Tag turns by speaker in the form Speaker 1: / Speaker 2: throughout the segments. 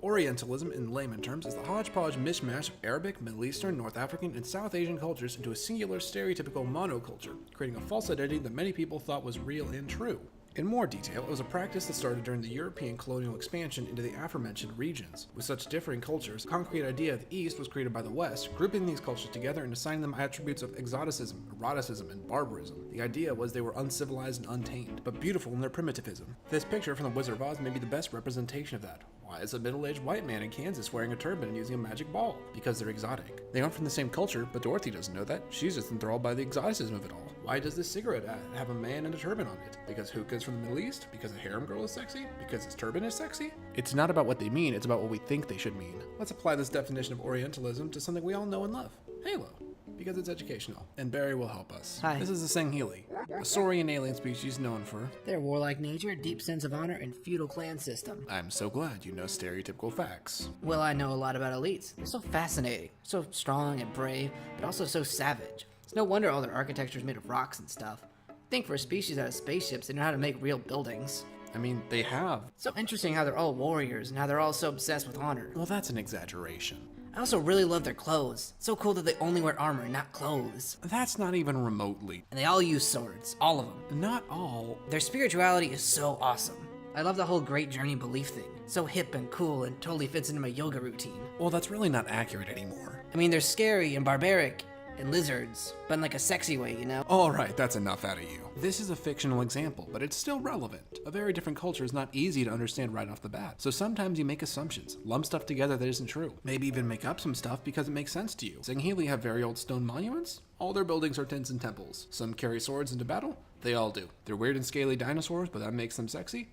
Speaker 1: Orientalism, in layman terms, is the hodgepodge mishmash of Arabic, Middle Eastern, North African, and South Asian cultures into a singular stereotypical monoculture, creating a false identity that many people thought was real and true. In more detail, it was a practice that started during the European colonial expansion into the aforementioned regions. With such differing cultures, the concrete idea of the East was created by the West, grouping these cultures together and assigning them attributes of exoticism, eroticism, and barbarism. The idea was they were uncivilized and untamed, but beautiful in their primitivism. This picture from The Wizard of Oz may be the best representation of that. Why is a middle-aged white man in Kansas wearing a turban and using a magic ball? Because they're exotic. They aren't from the same culture, but Dorothy doesn't know that. She's just enthralled by the exoticism of it all. Why does this cigarette ad have a man and a turban on it? Because hookah's from the Middle East? Because a harem girl is sexy? Because his turban is sexy? It's not about what they mean, it's about what we think they should mean. Let's apply this definition of Orientalism to something we all know and love. Halo. Because it's educational. And Barry will help us.
Speaker 2: Hi.
Speaker 1: This is the Sangheili, a saurian alien species known for
Speaker 2: their warlike nature, deep sense of honor, and feudal clan system.
Speaker 1: I'm so glad you know stereotypical facts.
Speaker 2: Well, I know a lot about elites. They're so fascinating, so strong and brave, but also so savage. It's no wonder all their architecture is made of rocks and stuff. Think for a species out of spaceships, they know how to make real buildings.
Speaker 1: I mean, they have.
Speaker 2: So interesting how they're all warriors and how they're all so obsessed with honor.
Speaker 1: Well, that's an exaggeration.
Speaker 2: I also really love their clothes. It's so cool that they only wear armor, not clothes.
Speaker 1: That's not even remotely.
Speaker 2: And they all use swords, all of them.
Speaker 1: Not all.
Speaker 2: Their spirituality is so awesome. I love the whole great journey belief thing. So hip and cool and totally fits into my yoga routine.
Speaker 1: Well, that's really not accurate anymore.
Speaker 2: I mean, they're scary and barbaric and lizards, but in like a sexy way, you know?
Speaker 1: Alright, that's enough out of you. This is a fictional example, but it's still relevant. A very different culture is not easy to understand right off the bat, so sometimes you make assumptions, lump stuff together that isn't true. Maybe even make up some stuff because it makes sense to you. Sangheili have very old stone monuments? All their buildings are tents and temples. Some carry swords into battle? They all do. They're weird and scaly dinosaurs, but that makes them sexy?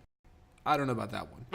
Speaker 1: I don't know about that one.